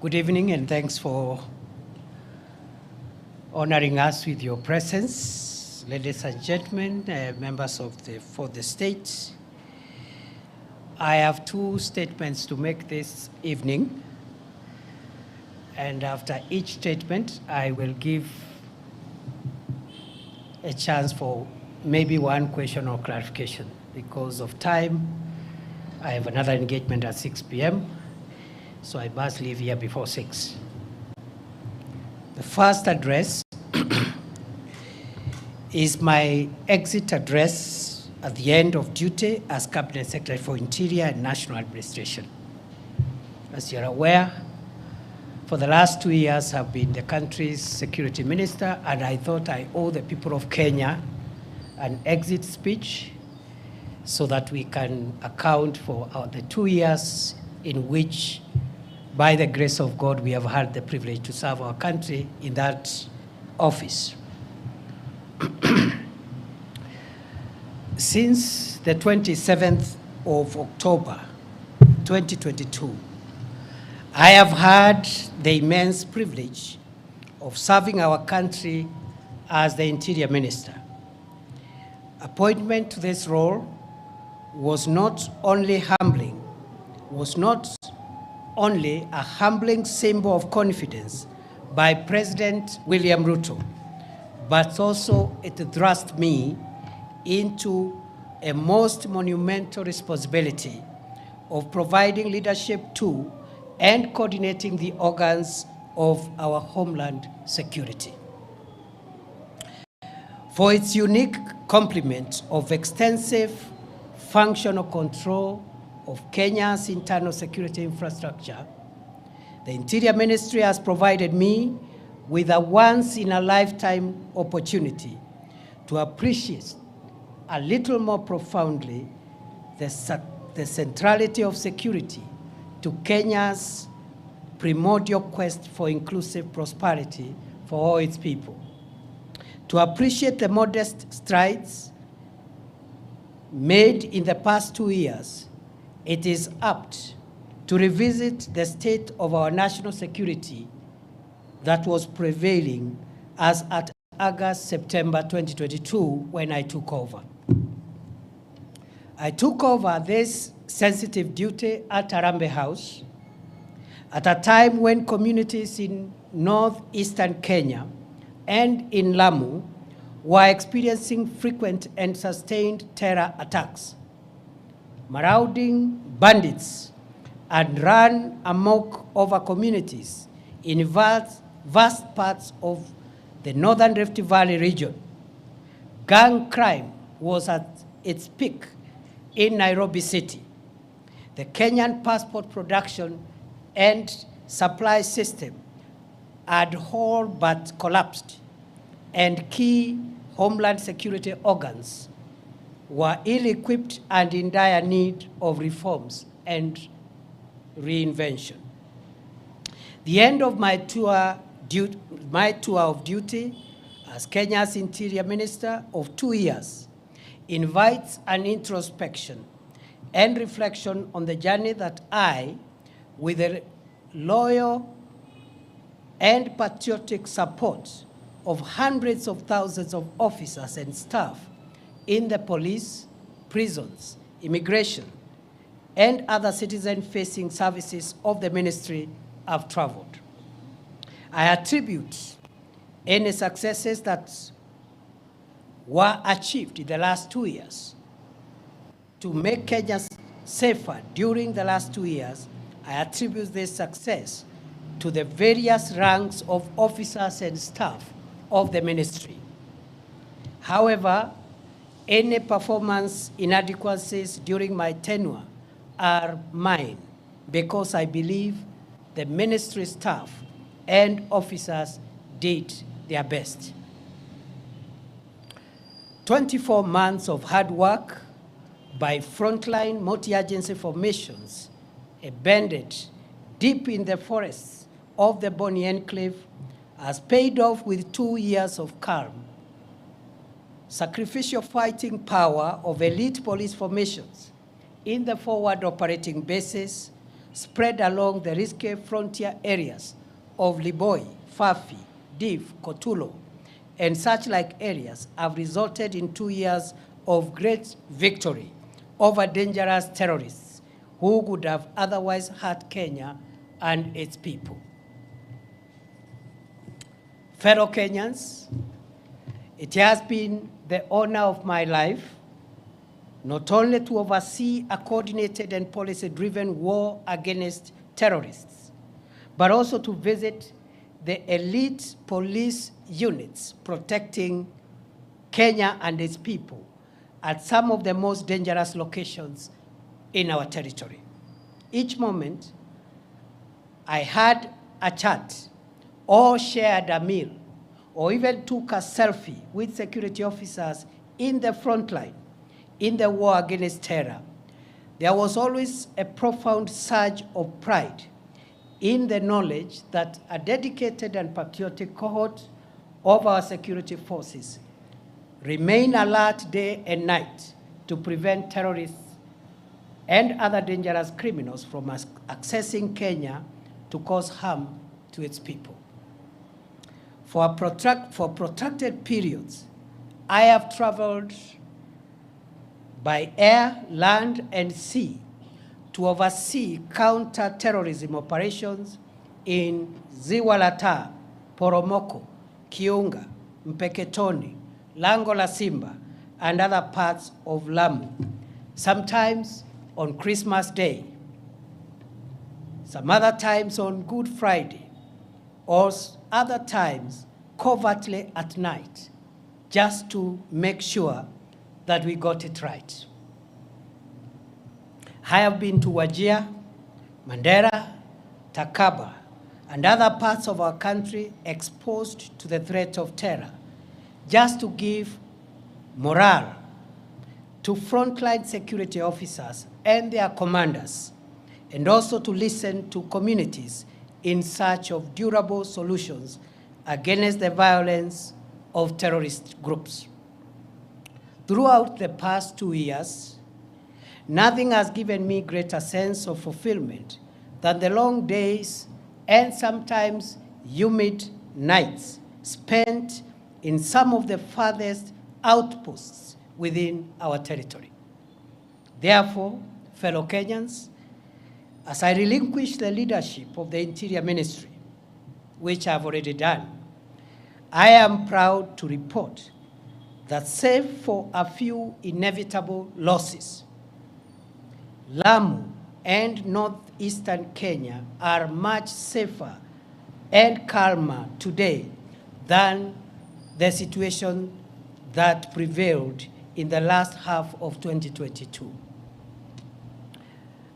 Good evening, and thanks for honoring us with your presence. Ladies and gentlemen, members of the state, I have two statements to make this evening. And after each statement, I will give a chance for maybe one question or clarification. Because of time, I have another engagement at 6 p.m., so I must leave here before 6. The first address is my exit address at the end of duty as Cabinet Secretary for Interior and National Administration. As you're aware, for the last 2 years, I've been the country's security minister, and I thought I owe the people of Kenya an exit speech so that we can account for the 2 years in which, by the grace of God, we have had the privilege to serve our country in that office. Since the 27th of October, 2022, I have had the immense privilege of serving our country as the Interior Minister. Appointment to this role was not only humbling, was not only a humbling symbol of confidence by President William Ruto, but also it thrust me into a most monumental responsibility of providing leadership to and coordinating the organs of our homeland security. For its unique complement of extensive functional control of Kenya's internal security infrastructure, the Interior Ministry has provided me with a once-in-a-lifetime opportunity to appreciate a little more profoundly the centrality of security to Kenya's primordial quest for inclusive prosperity for all its people. To appreciate the modest strides made in the past 2 years, it is apt to revisit the state of our national security that was prevailing as at August-September 2022 when I took over. I took over this sensitive duty at Harambee House at a time when communities in northeastern Kenya and in Lamu were experiencing frequent and sustained terror attacks. Marauding bandits had run amok over communities in vast parts of the northern Rift Valley region. Gang crime was at its peak in Nairobi City. The Kenyan passport production and supply system had all but collapsed, and key homeland security organs were ill-equipped and in dire need of reforms and reinvention. The end of my tour of duty as Kenya's Interior Minister of 2 years invites an introspection and reflection on the journey that I, with the loyal and patriotic support of hundreds of thousands of officers and staff in the police, prisons, immigration, and other citizen-facing services of the ministry, have traveled. I attribute any successes that were achieved in the last 2 years to make Kenya safer during the last 2 years. I attribute this success to the various ranks of officers and staff of the ministry. However, any performance inadequacies during my tenure are mine, because I believe the ministry staff and officers did their best. 24 months of hard work by frontline multi-agency formations embedded deep in the forests of the Bonny Enclave has paid off with 2 years of calm. Sacrificial fighting power of elite police formations in the forward operating bases spread along the risky frontier areas of Liboi, Fafi, Div, Kotulo, and such like areas have resulted in 2 years of great victory over dangerous terrorists who would have otherwise hurt Kenya and its people. Fellow Kenyans, it has been the honor of my life not only to oversee a coordinated and policy-driven war against terrorists, but also to visit the elite police units protecting Kenya and its people at some of the most dangerous locations in our territory. Each moment, I had a chat or shared a meal or even took a selfie with security officers in the front line in the war against terror. There was always a profound surge of pride in the knowledge that a dedicated and patriotic cohort of our security forces remain alert day and night to prevent terrorists and other dangerous criminals from accessing Kenya to cause harm to its people. For protracted periods, I have traveled by air, land, and sea to oversee counter-terrorism operations in Ziwa la Taa, Poromoko, Kiunga, Mpeketoni, Lango la Simba, and other parts of Lamu, sometimes on Christmas Day, some other times on Good Friday, or other times covertly at night, just to make sure that we got it right. I have been to Wajir, Mandera, Takaba, and other parts of our country exposed to the threat of terror, just to give morale to frontline security officers and their commanders, and also to listen to communities in search of durable solutions against the violence of terrorist groups. Throughout the past 2 years, nothing has given me greater sense of fulfillment than the long days and sometimes humid nights spent in some of the farthest outposts within our territory. Therefore, fellow Kenyans, as I relinquish the leadership of the Interior Ministry, which I've already done, I am proud to report that save for a few inevitable losses, Lamu and northeastern Kenya are much safer and calmer today than the situation that prevailed in the last half of 2022.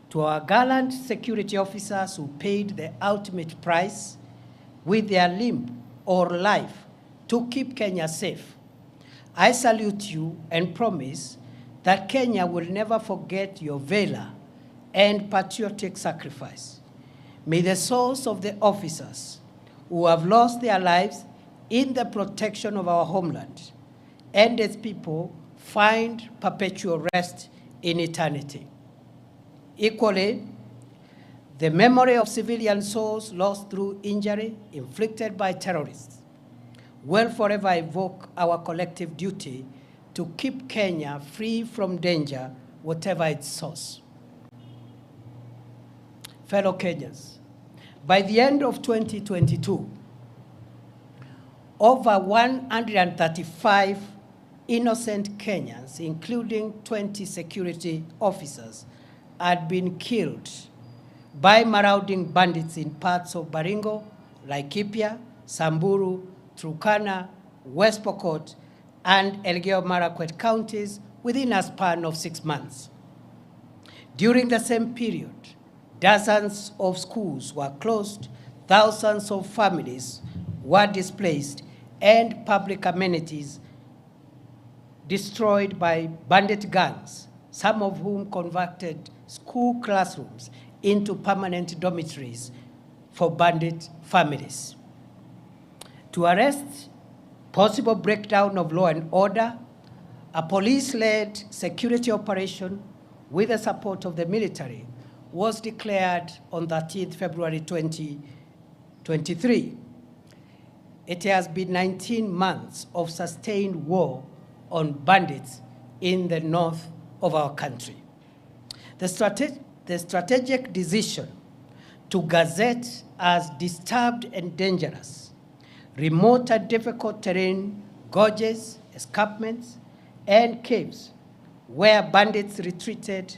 To our gallant security officers who paid the ultimate price with their limb or life to keep Kenya safe, I salute you and promise that Kenya will never forget your valor and patriotic sacrifice. May the souls of the officers who have lost their lives in the protection of our homeland and its people find perpetual rest in eternity. Equally, the memory of civilian souls lost through injury inflicted by terrorists will forever evoke our collective duty to keep Kenya free from danger, whatever its source. Fellow Kenyans, by the end of 2022, over 135 innocent Kenyans, including 20 security officers, had been killed by marauding bandits in parts of Baringo, Laikipia, Samburu, Turkana, West Pokot, and Elgeyo-Marakwet counties within a span of 6 months. During the same period, dozens of schools were closed, thousands of families were displaced, and public amenities destroyed by bandit gangs, some of whom converted school classrooms into permanent dormitories for bandit families. To arrest possible breakdown of law and order, a police-led security operation with the support of the military was declared on 13th February 2023. It has been 19 months of sustained war on bandits in the north of our country. The strategic decision to gazette as disturbed and dangerous, remote and difficult terrain, gorges, escarpments, and caves where bandits retreated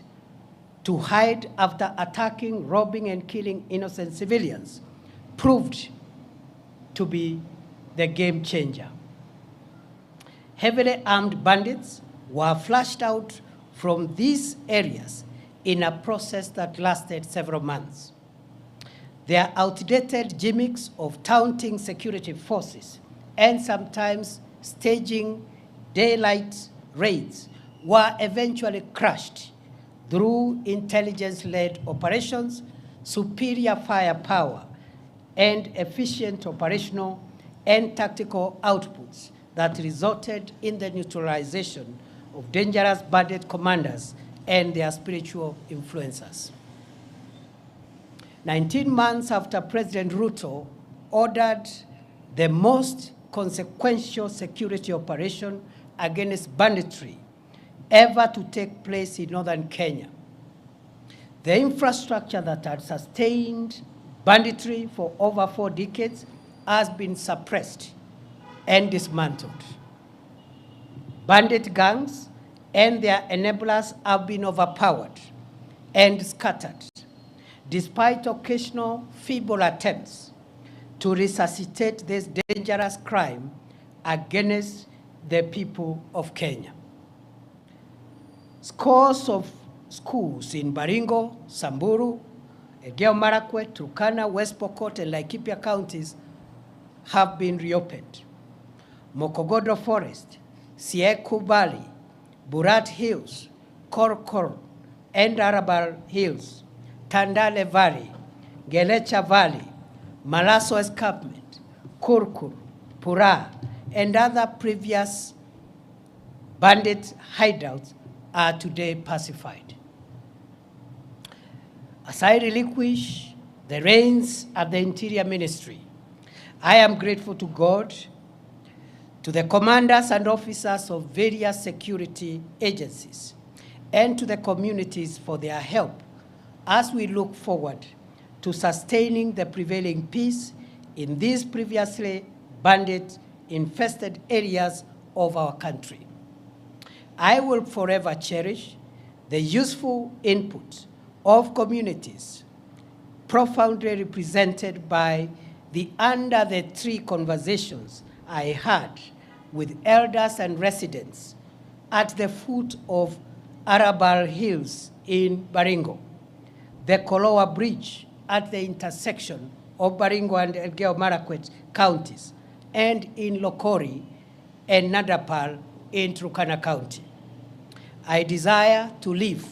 to hide after attacking, robbing, and killing innocent civilians proved to be the game changer. Heavily armed bandits were flushed out from these areas in a process that lasted several months. Their outdated gimmicks of taunting security forces and sometimes staging daylight raids were eventually crushed through intelligence-led operations, superior firepower, and efficient operational and tactical outputs that resulted in the neutralization of dangerous bandit commanders and their spiritual influencers. 19 months after President Ruto ordered the most consequential security operation against banditry ever to take place in northern Kenya, the infrastructure that had sustained banditry for over 4 decades has been suppressed and dismantled. Bandit gangs and their enablers have been overpowered and scattered, despite occasional feeble attempts to resuscitate this dangerous crime against the people of Kenya. Scores of schools in Baringo, Samburu, Elgeyo Marakwet, Turkana, West Pokot, and Laikipia counties have been reopened. Mokogodo Forest, Sieku Valley, Burat Hills, Korkor, and Arabal Hills, Tandale Valley, Gelecha Valley, Malaso Escarpment, Kurkur, Pura, and other previous bandit hideouts are today pacified. As I relinquish the reins at the Interior Ministry, I am grateful to God, to the commanders and officers of various security agencies, and to the communities for their help as we look forward to sustaining the prevailing peace in these previously bandit-infested areas of our country. I will forever cherish the useful input of communities profoundly represented by the Under the Tree conversations I had with elders and residents at the foot of Arabal Hills in Baringo, the Kolowa Bridge at the intersection of Baringo and Elgeyo Marakwet counties, and in Lokori and Nadapal in Turkana County. I desire to live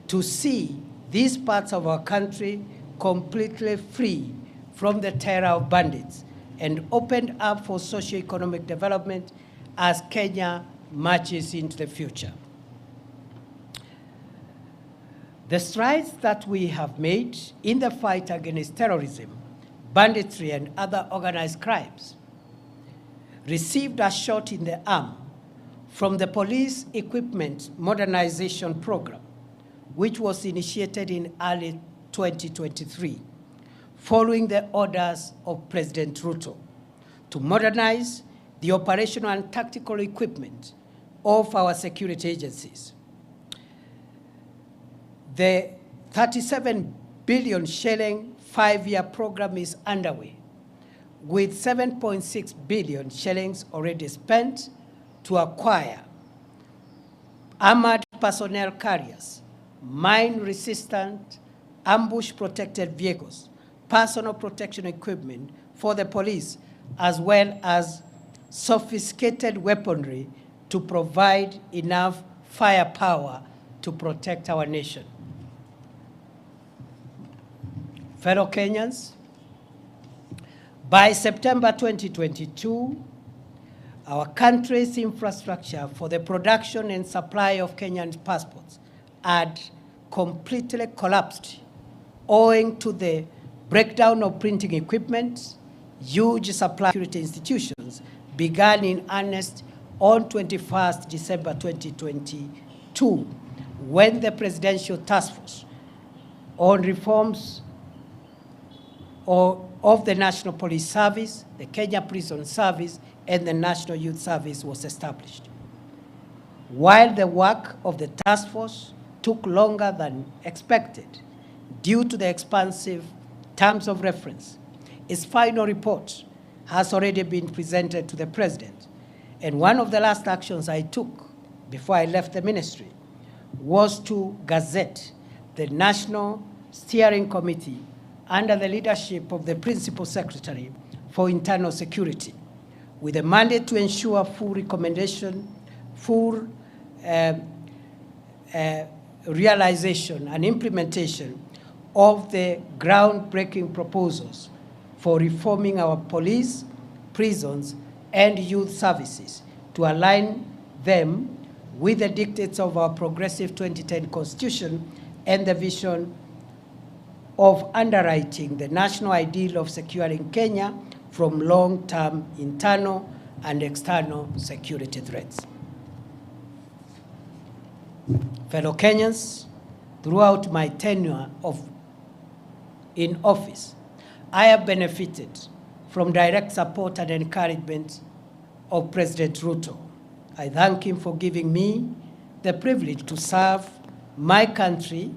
to see these parts of our country completely free from the terror of bandits and opened up for socio-economic development as Kenya marches into the future. The strides that we have made in the fight against terrorism, banditry, and other organized crimes received a shot in the arm from the Police Equipment Modernization Program, which was initiated in early 2023, following the orders of President Ruto to modernize the operational and tactical equipment of our security agencies. The 37 billion shilling 5-year program is underway, with 7.6 billion shillings already spent to acquire armored personnel carriers, mine-resistant, ambush-protected vehicles, personal protection equipment for the police, as well as sophisticated weaponry to provide enough firepower to protect our nation. Fellow Kenyans, by September 2022, our country's infrastructure for the production and supply of Kenyan passports had completely collapsed owing to the breakdown of printing equipment. Huge supply security institutions began in earnest on 21st December 2022, when the Presidential Task Force on Reforms of the National Police Service, the Kenya Prison Service, and the National Youth Service was established. While the work of the task force took longer than expected due to the expansive terms of reference, its final report has already been presented to the President. And one of the last actions I took before I left the ministry was to gazette the National Steering Committee under the leadership of the Principal Secretary for Internal Security, with a mandate to ensure full realization and implementation of the groundbreaking proposals for reforming our police, prisons, and youth services to align them with the dictates of our progressive 2010 Constitution and the vision of underwriting the national ideal of securing Kenya from long-term internal and external security threats. Fellow Kenyans, throughout my tenure in office, I have benefited from direct support and encouragement of President Ruto. I thank him for giving me the privilege to serve my country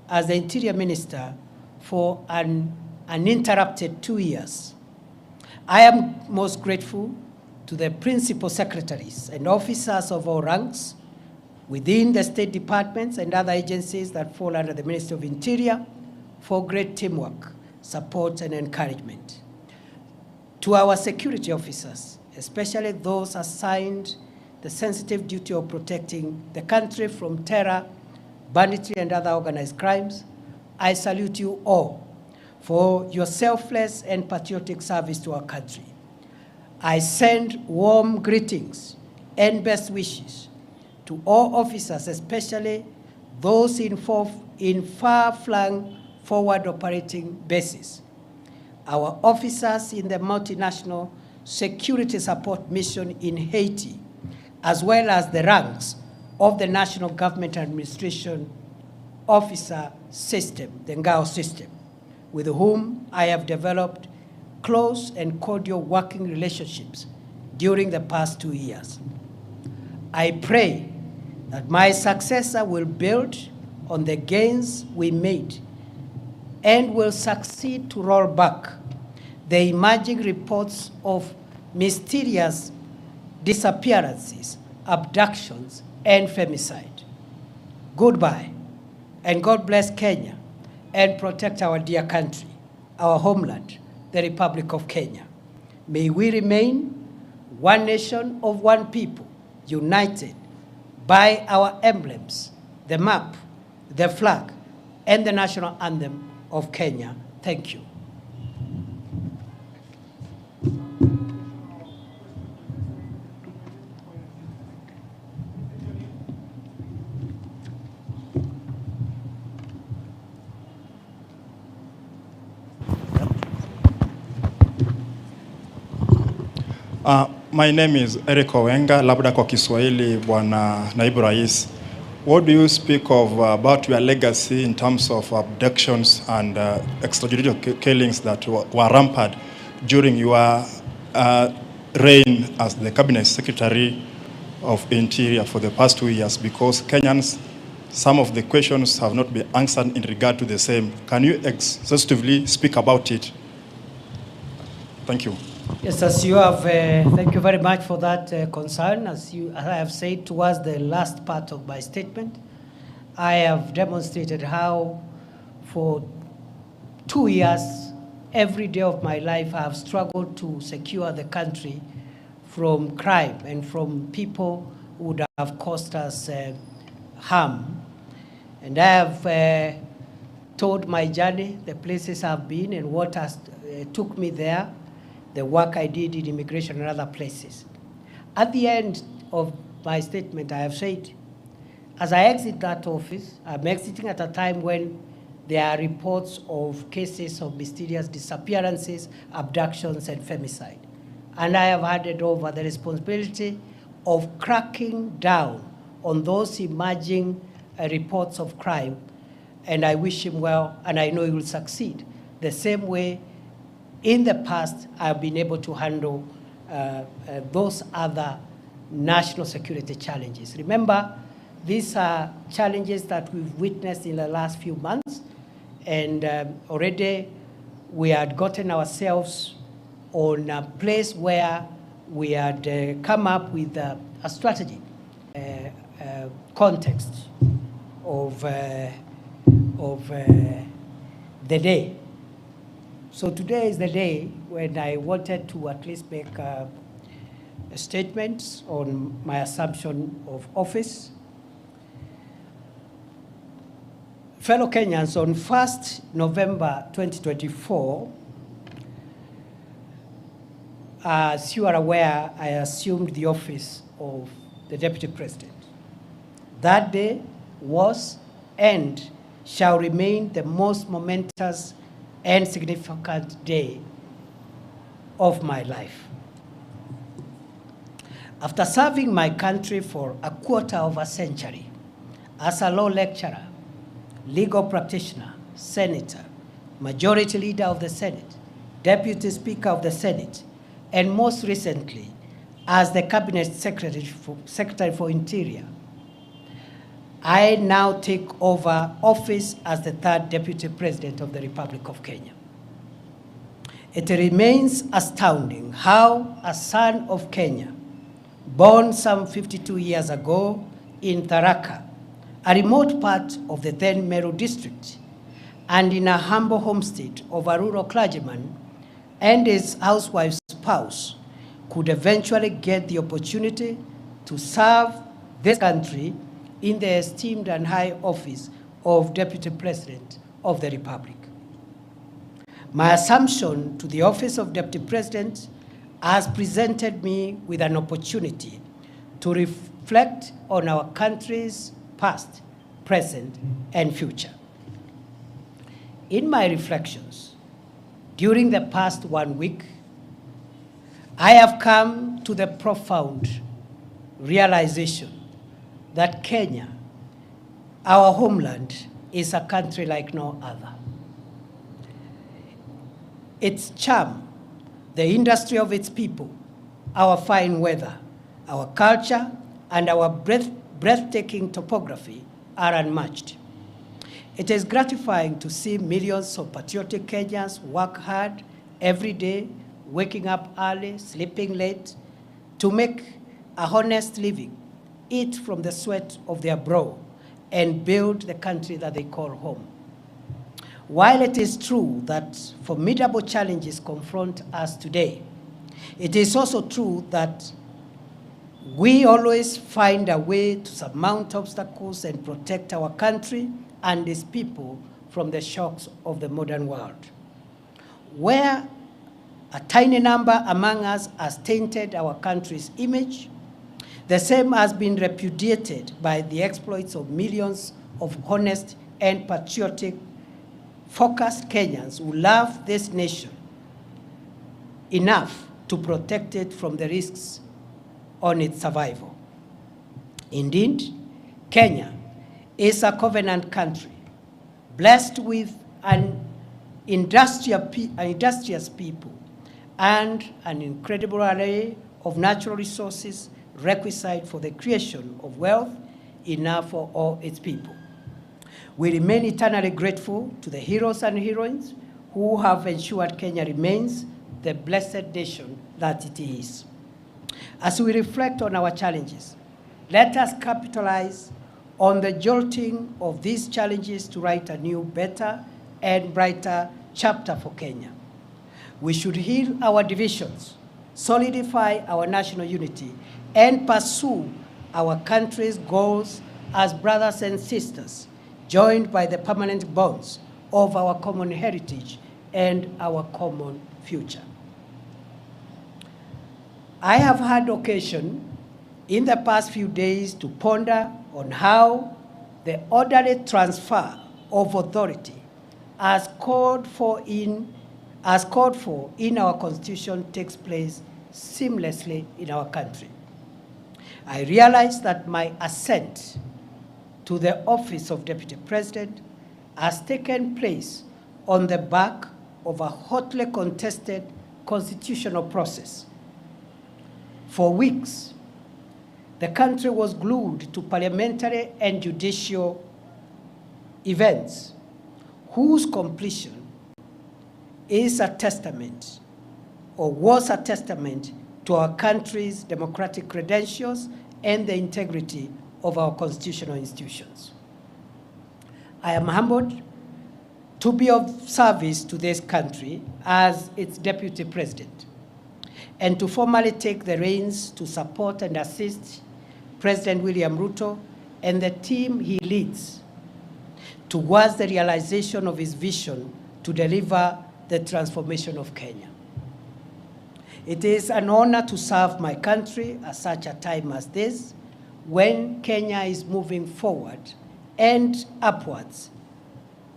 as the Interior Minister for an uninterrupted 2 years. I am most grateful to the principal secretaries and officers of all ranks within the state departments and other agencies that fall under the Ministry of Interior for great teamwork, support, and encouragement. To our security officers, especially those assigned the sensitive duty of protecting the country from terror, banditry, and other organized crimes, I salute you all for your selfless and patriotic service to our country. I send warm greetings and best wishes to all officers, especially those in far-flung forward operating bases, our officers in the multinational security support mission in Haiti, as well as the ranks of the National Government Administration Officer System, the NGAO system, with whom I have developed close and cordial working relationships during the past 2 years. I pray that my successor will build on the gains we made and will succeed to roll back the emerging reports of mysterious disappearances, abductions, and femicide. Goodbye, and God bless Kenya and protect our dear country, our homeland, the Republic of Kenya. May we remain one nation of one people, united by our emblems, the map, the flag, and the national anthem of Kenya. Thank you. My name is Eric Owenga, labda kwa Kiswahili Bwana Naibu Rais. What do you speak of about your legacy in terms of abductions and extrajudicial killings that were rampant during your reign as the Cabinet Secretary of Interior for the past 2 years? Because Kenyans, some of the questions have not been answered in regard to the same. Can you exhaustively speak about it? Thank you. Yes, as you have, thank you very much for that concern. As I have said towards the last part of my statement, I have demonstrated how for 2 years, every day of my life, I have struggled to secure the country from crime and from people would have caused us harm. And I have told my journey, the places I've been and what has took me there, the work I did in immigration and other places. At the end of my statement, I have said, as I exit that office, I'm exiting at a time when there are reports of cases of mysterious disappearances, abductions, and femicide. And I have handed over the responsibility of cracking down on those emerging reports of crime. And I wish him well, and I know he will succeed. The same way in the past, I've been able to handle those other national security challenges. Remember, these are challenges that we've witnessed in the last few months, and already we had gotten ourselves on a place where we had come up with a strategy, context of the day. So today is the day when I wanted to at least make a statement on my assumption of office. Fellow Kenyans, on 1st November 2024, as you are aware, I assumed the office of the Deputy President. That day was and shall remain the most momentous and significant day of my life. After serving my country for a quarter of a century as a law lecturer, legal practitioner, senator, majority leader of the Senate, deputy speaker of the Senate, and most recently as the cabinet secretary for Interior, I now take over office as the third deputy president of the Republic of Kenya. It remains astounding how a son of Kenya, born some 52 years ago in Tharaka, a remote part of the then Meru district, and in a humble homestead of a rural clergyman and his housewife's spouse, could eventually get the opportunity to serve this country in the esteemed and high office of Deputy President of the Republic. My assumption to the office of Deputy President has presented me with an opportunity to reflect on our country's past, present, and future. In my reflections, during the past 1 week, I have come to the profound realization that Kenya, our homeland, is a country like no other. Its charm, the industry of its people, our fine weather, our culture, and our breathtaking topography are unmatched. It is gratifying to see millions of patriotic Kenyans work hard every day, waking up early, sleeping late, to make a honest living, eat from the sweat of their brow, and build the country that they call home. While it is true that formidable challenges confront us today, it is also true that we always find a way to surmount obstacles and protect our country and its people from the shocks of the modern world. Where a tiny number among us has tainted our country's image, the same has been repudiated by the exploits of millions of honest and patriotic, focused Kenyans who love this nation enough to protect it from the risks on its survival. Indeed, Kenya is a covenant country, blessed with an industrious people and an incredible array of natural resources requisite for the creation of wealth enough for all its people. We remain eternally grateful to the heroes and heroines who have ensured Kenya remains the blessed nation that it is. As we reflect on our challenges, let us capitalize on the jolting of these challenges to write a new, better, and brighter chapter for Kenya. We should heal our divisions, solidify our national unity, and pursue our country's goals as brothers and sisters, joined by the permanent bonds of our common heritage and our common future. I have had occasion in the past few days to ponder on how the orderly transfer of authority as called for in our Constitution takes place seamlessly in our country. I realize that my ascent to the office of Deputy President has taken place on the back of a hotly contested constitutional process. For weeks, the country was glued to parliamentary and judicial events whose completion is a testament, or was a testament, to our country's democratic credentials and the integrity of our constitutional institutions. I am humbled to be of service to this country as its Deputy President, and to formally take the reins to support and assist President William Ruto and the team he leads towards the realization of his vision to deliver the transformation of Kenya. It is an honor to serve my country at such a time as this, when Kenya is moving forward and upwards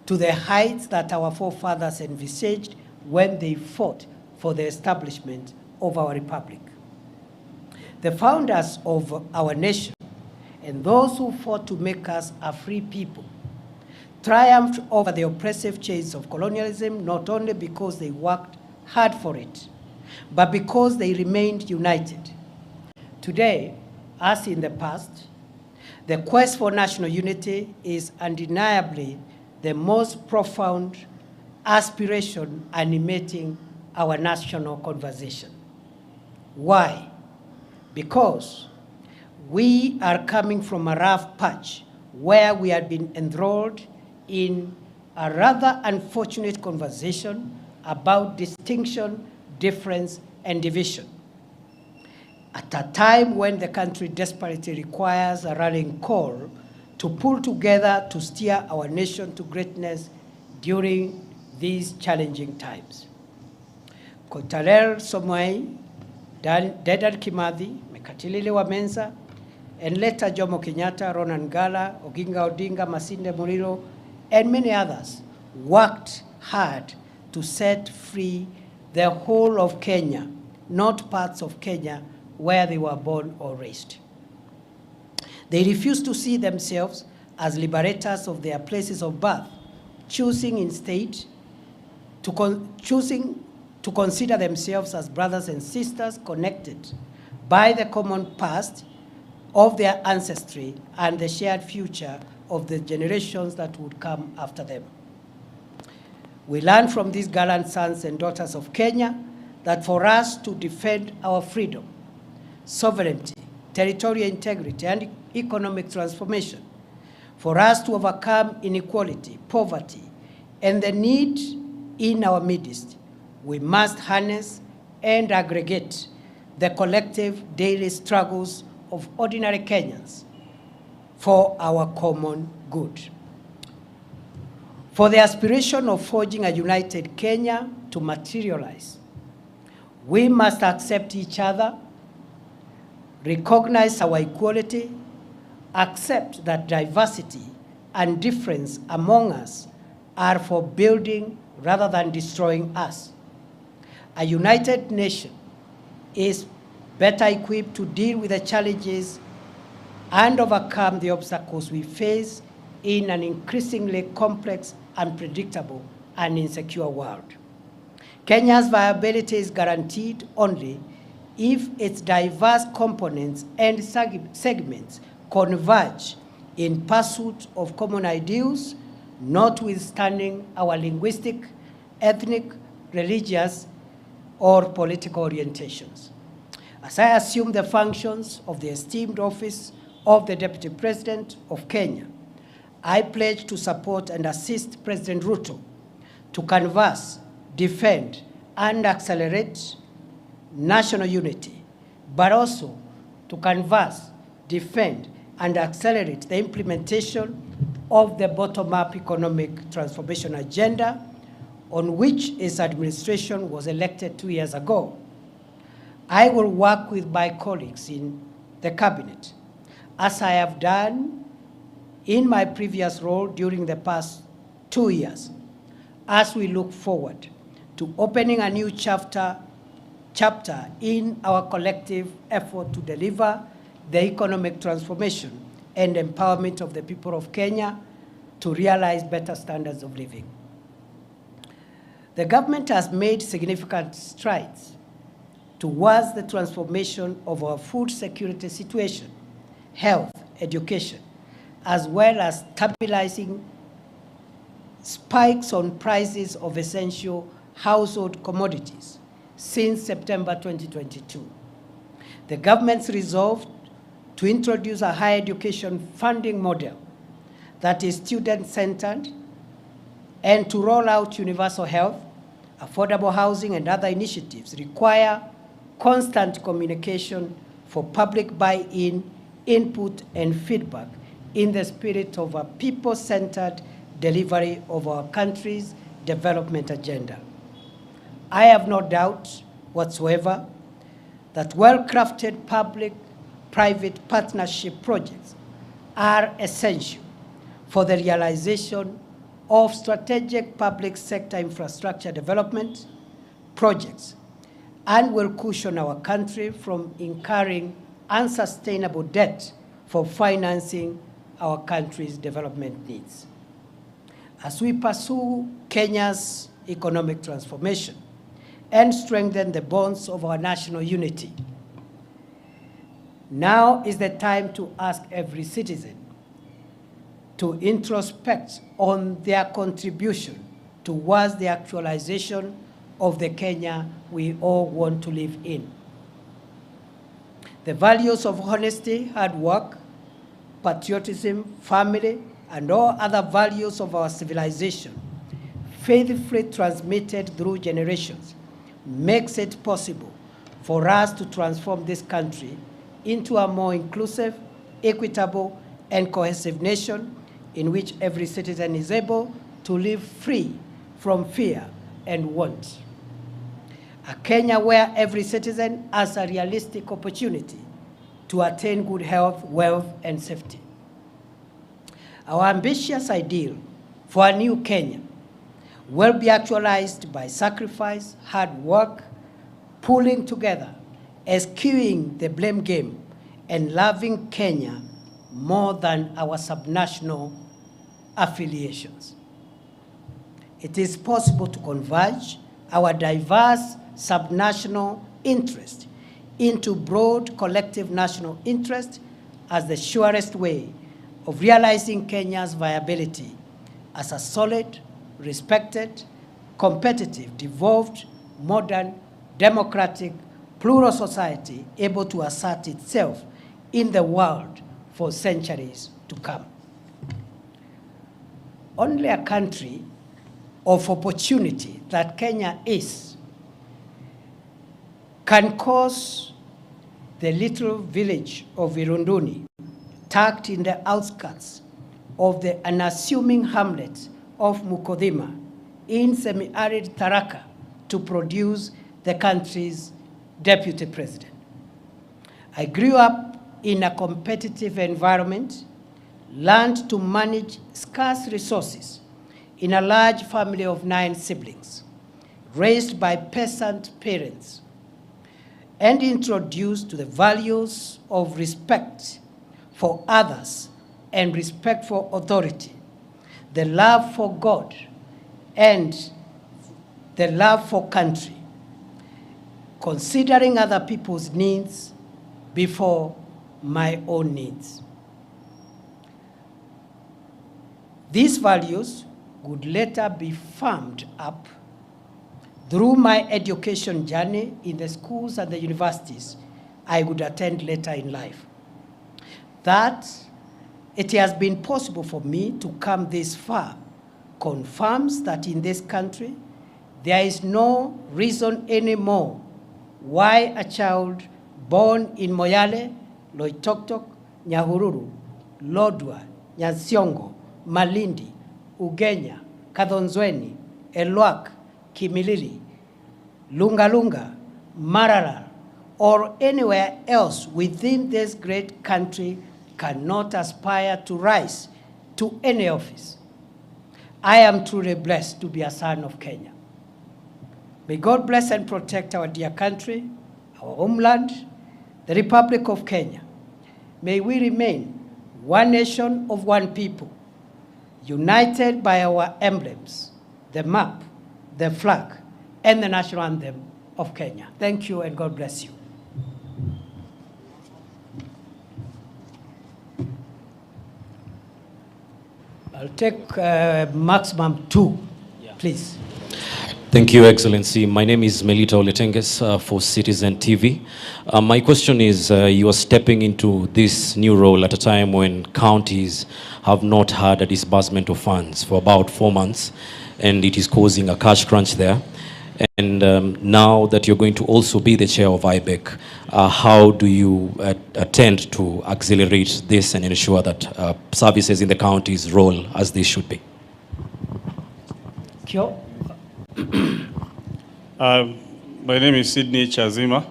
to the heights that our forefathers envisaged when they fought for the establishment of our republic. The founders of our nation and those who fought to make us a free people triumphed over the oppressive chains of colonialism, not only because they worked hard for it, but because they remained united. Today, as in the past, the quest for national unity is undeniably the most profound aspiration animating our national conversation. Why? Because we are coming from a rough patch where we had been enthralled in a rather unfortunate conversation about distinction, difference, and division. At a time when the country desperately requires a rallying call to pull together to steer our nation to greatness during these challenging times. Kotalel Somoei, Dedan Kimathi, Mekatilili Wamenza, and later Jomo Kenyatta, Ronan Gala, Oginga Odinga, Masinde Muliro, and many others worked hard to set free the whole of Kenya, not parts of Kenya where they were born or raised. They refused to see themselves as liberators of their places of birth, choosing instead to consider themselves as brothers and sisters connected by the common past of their ancestry and the shared future of the generations that would come after them. We learn from these gallant sons and daughters of Kenya that for us to defend our freedom, sovereignty, territorial integrity, and economic transformation, for us to overcome inequality, poverty, and the need in our midst, we must harness and aggregate the collective daily struggles of ordinary Kenyans for our common good. For the aspiration of forging a united Kenya to materialize, we must accept each other, recognize our equality, accept that diversity and difference among us are for building rather than destroying us. A united nation is better equipped to deal with the challenges and overcome the obstacles we face in an increasingly complex, unpredictable, and insecure world. Kenya's viability is guaranteed only if its diverse components and segments converge in pursuit of common ideals, notwithstanding our linguistic, ethnic, religious, or political orientations. As I assume the functions of the esteemed office of the Deputy President of Kenya, I pledge to support and assist President Ruto to canvass, defend, and accelerate national unity, but also to canvass, defend, and accelerate the implementation of the bottom-up economic transformation agenda on which his administration was elected 2 years ago. I will work with my colleagues in the cabinet, as I have done in my previous role during the past 2 years, as we look forward to opening a new chapter in our collective effort to deliver the economic transformation and empowerment of the people of Kenya to realize better standards of living. The government has made significant strides towards the transformation of our food security situation, health, education, as well as stabilizing spikes on prices of essential household commodities since September 2022. The government's resolve to introduce a higher education funding model that is student-centered and to roll out universal health, affordable housing, and other initiatives require constant communication for public buy-in, input, and feedback in the spirit of a people-centered delivery of our country's development agenda. I have no doubt whatsoever that well-crafted public-private partnership projects are essential for the realization of strategic public sector infrastructure development projects and will cushion our country from incurring unsustainable debt for financing our country's development needs. As we pursue Kenya's economic transformation and strengthen the bonds of our national unity, now is the time to ask every citizen to introspect on their contribution towards the actualization of the Kenya we all want to live in. The values of honesty, hard work, patriotism, family, and all other values of our civilization, faithfully transmitted through generations, makes it possible for us to transform this country into a more inclusive, equitable, and cohesive nation in which every citizen is able to live free from fear and want. A Kenya where every citizen has a realistic opportunity to attain good health, wealth, and safety. Our ambitious ideal for a new Kenya will be actualized by sacrifice, hard work, pulling together, eschewing the blame game, and loving Kenya more than our subnational affiliations. It is possible to converge our diverse subnational interest into broad collective national interest as the surest way of realizing Kenya's viability as a solid, respected, competitive, devolved, modern, democratic, plural society able to assert itself in the world for centuries to come. Only a country of opportunity that Kenya is can cause the little village of Irunduni, tucked in the outskirts of the unassuming hamlet of Mukodhima in semi-arid Tharaka, to produce the country's deputy president. I grew up in a competitive environment, learned to manage scarce resources in a large family of 9 siblings, raised by peasant parents, and introduced to the values of respect for others and respect for authority, the love for God, and the love for country, considering other people's needs before my own needs. These values would later be firmed up through my education journey in the schools and the universities I would attend later in life. That it has been possible for me to come this far confirms that in this country, there is no reason anymore why a child born in Moyale, Loitoktok, Nyahururu, Lodwar, Nyasiongo, Malindi, Ugenya, Kadhonzweni, Elwak, Kimilili, Lungalunga, Maralal, or anywhere else within this great country cannot aspire to rise to any office. I am truly blessed to be a son of Kenya. May God bless and protect our dear country, our homeland, the Republic of Kenya. May we remain one nation of one people, united by our emblems, the map, the flag, and the national anthem of Kenya. Thank you and God bless you. I'll take maximum 2, please. Thank you, Excellency. My name is Melita Oletenges for Citizen TV. My question is, you are stepping into this new role at a time when counties have not had a disbursement of funds for about 4 months, and it is causing a cash crunch there. And now that you're going to also be the chair of IBEC, how do you attend to accelerate this and ensure that services in the counties roll as they should be? Kyo? My name is Sydney Chazima.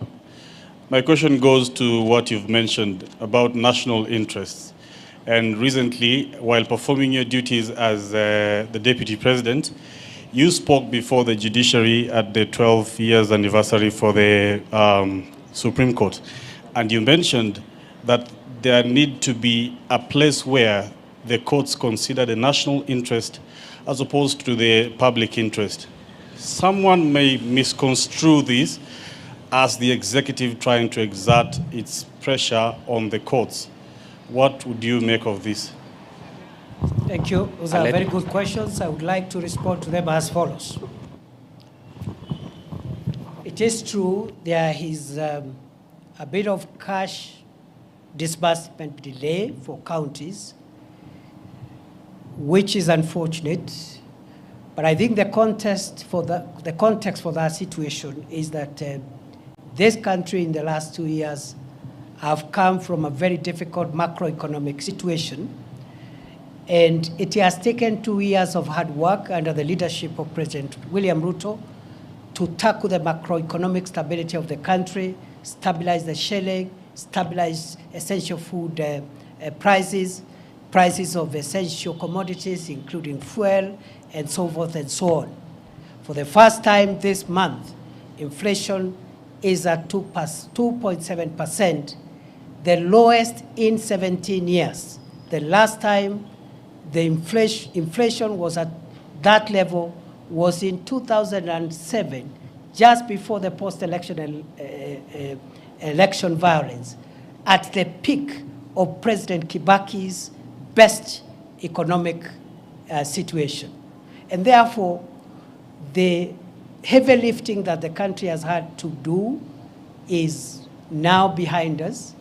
My question goes to what you've mentioned about national interests. And recently, while performing your duties as the Deputy President, you spoke before the judiciary at the 12 years anniversary for the Supreme Court. And you mentioned that there need to be a place where the courts consider the national interest as opposed to the public interest. Someone may misconstrue this as the executive trying to exert its pressure on the courts. What would you make of this? Thank you. Those are very good questions. I would like to respond to them as follows. It is true there is a bit of cash disbursement delay for counties, which is unfortunate. But I think the context for that situation is that this country in the last 2 years have come from a very difficult macroeconomic situation. And it has taken 2 years of hard work under the leadership of President William Ruto to tackle the macroeconomic stability of the country, stabilize the shilling, stabilize essential food prices of essential commodities, including fuel, and so forth and so on. For the first time this month, inflation is at 2.7%, the lowest in 17 years. The last time the inflation was at that level was in 2007, just before the post-election election violence, at the peak of President Kibaki's best economic situation. And therefore, the heavy lifting that the country has had to do is now behind us.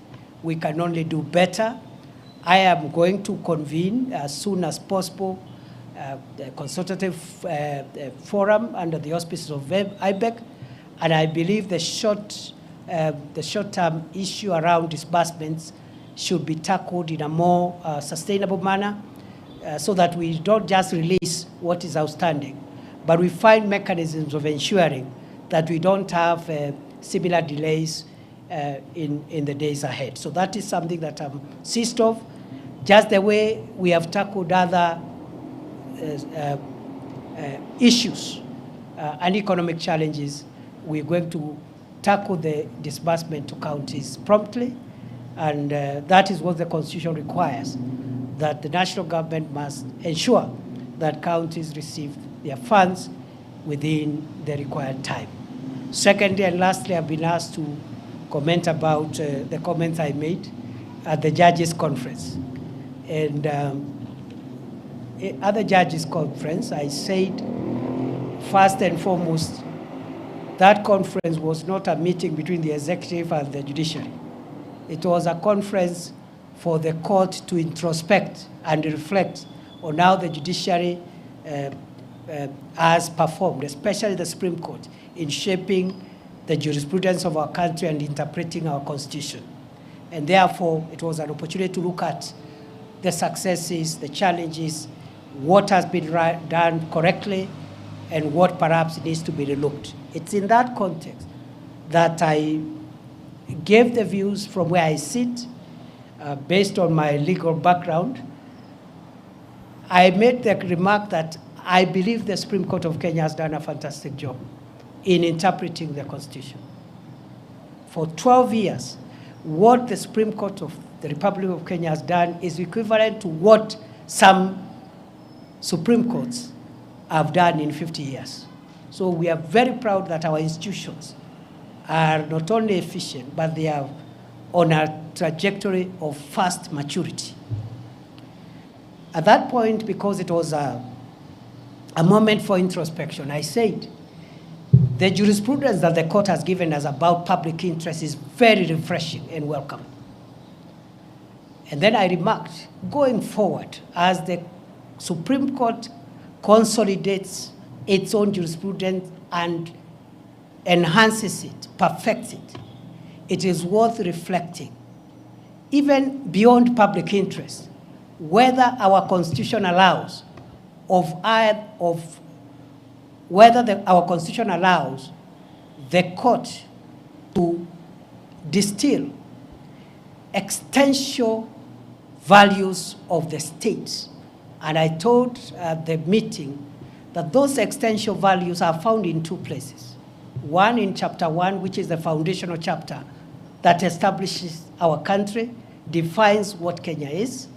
We can only do better. I am going to convene as soon as possible the consultative forum under the auspices of IBEC, and I believe the short-term issue around disbursements should be tackled in a more sustainable manner so that we don't just release what is outstanding, but we find mechanisms of ensuring that we don't have similar delays in the days ahead. So that is something that I'm seized of. Just the way we have tackled other issues and economic challenges, we're going to tackle the disbursement to counties promptly, and that is what the Constitution requires, that the national government must ensure that counties receive their funds within the required time. Secondly and lastly, I've been asked to comment about the comments I made at the Judges' Conference. And at the Judges' Conference, I said, first and foremost, that conference was not a meeting between the executive and the judiciary. It was a conference for the court to introspect and reflect on how the judiciary has performed, especially the Supreme Court, in shaping the jurisprudence of our country and interpreting our Constitution. And therefore, it was an opportunity to look at the successes, the challenges, what has been done correctly, and what perhaps needs to be relooked. It's in that context that I gave the views from where I sit, based on my legal background. I made the remark that I believe the Supreme Court of Kenya has done a fantastic job in interpreting the Constitution. For 12 years, what the Supreme Court of the Republic of Kenya has done is equivalent to what some Supreme Courts have done in 50 years. So we are very proud that our institutions are not only efficient, but they are on a trajectory of fast maturity. At that point, because it was a moment for introspection, I said, the jurisprudence that the court has given us about public interest is very refreshing and welcome. And then I remarked, going forward, as the Supreme Court consolidates its own jurisprudence and enhances it, perfects it, it is worth reflecting, even beyond public interest, whether our Constitution allows our Constitution allows the court to distill existential values of the state. And I told the meeting that those existential values are found in two places. One in chapter 1, which is the foundational chapter that establishes our country, defines what Kenya is,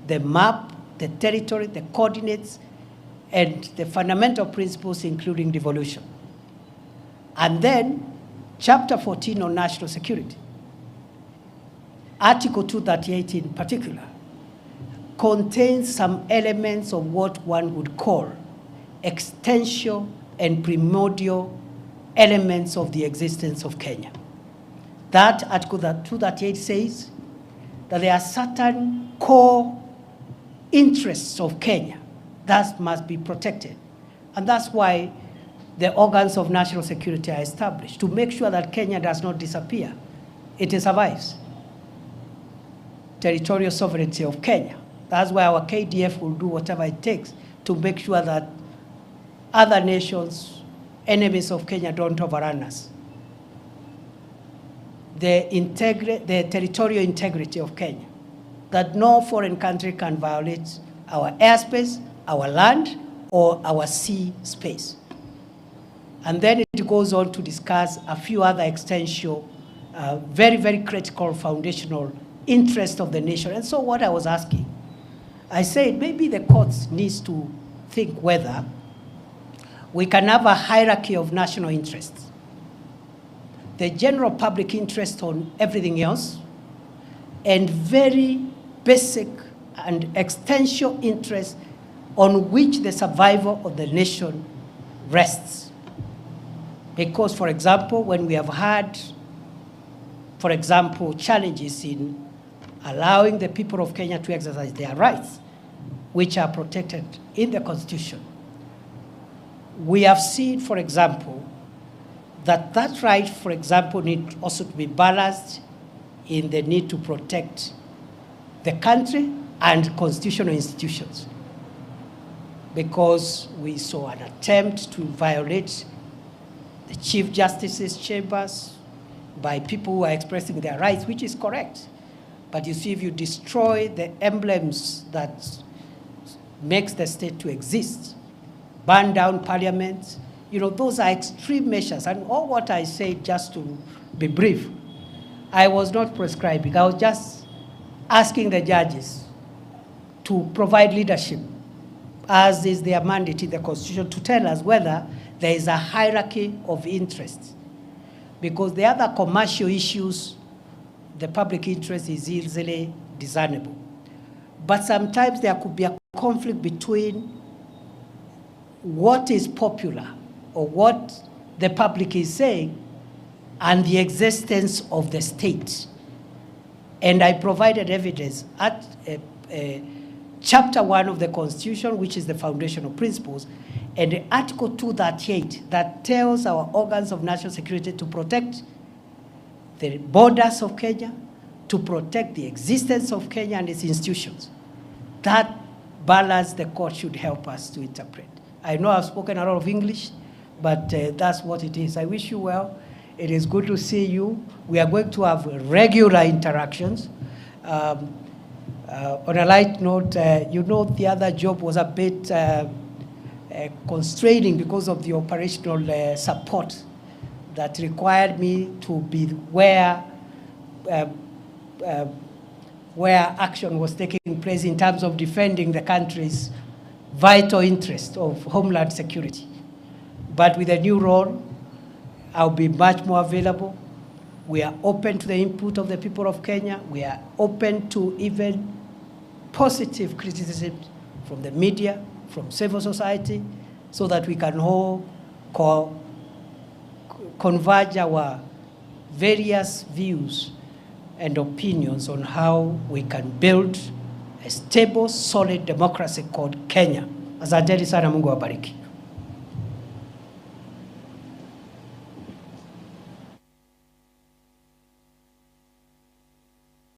the map, the territory, the coordinates, and the fundamental principles, including devolution. And then, chapter 14 on national security. Article 238 in particular contains some elements of what one would call existential and primordial elements of the existence of Kenya. That Article 238 says that there are certain core interests of Kenya that must be protected. And that's why the organs of national security are established, to make sure that Kenya does not disappear. It survives. Territorial sovereignty of Kenya. That's why our KDF will do whatever it takes to make sure that other nations, enemies of Kenya, don't overrun us. The territorial integrity of Kenya, that no foreign country can violate our airspace, our land, or our sea space. And then it goes on to discuss a few other existential, very, very critical foundational interests of the nation. And so what I was asking, I said maybe the courts needs to think whether we can have a hierarchy of national interests. The general public interest on everything else, and very basic and existential interest on which the survival of the nation rests. Because, for example, when we have had, for example, challenges in allowing the people of Kenya to exercise their rights, which are protected in the Constitution, we have seen, for example, that right, for example, need also to be balanced in the need to protect the country and constitutional institutions. Because we saw an attempt to violate the Chief Justice's chambers by people who are expressing their rights, which is correct. But you see, if you destroy the emblems that makes the state to exist, burn down parliament, those are extreme measures. And all what I said, just to be brief, I was not prescribing. I was just asking the judges to provide leadership, as is their mandate in the Constitution, to tell us whether there is a hierarchy of interests. Because the other commercial issues, the public interest is easily discernible. But sometimes there could be a conflict between what is popular or what the public is saying and the existence of the state. And I provided evidence at chapter 1 of the Constitution, which is the foundational principles, and Article 238 that tells our organs of national security to protect the borders of Kenya, to protect the existence of Kenya and its institutions. That balance the court should help us to interpret. I know I've spoken a lot of English, but that's what it is. I wish you well. It is good to see you. We are going to have regular interactions. On a light note, you know, the other job was a bit constraining because of the operational support that required me to be where action was taking place in terms of defending the country's vital interest of homeland security. But with a new role, I'll be much more available. We are open to the input of the people of Kenya. We are open to even positive criticism from the media, from civil society, so that we can all converge our various views and opinions on how we can build a stable, solid democracy called Kenya. Asanteni sana, Mungu awabariki.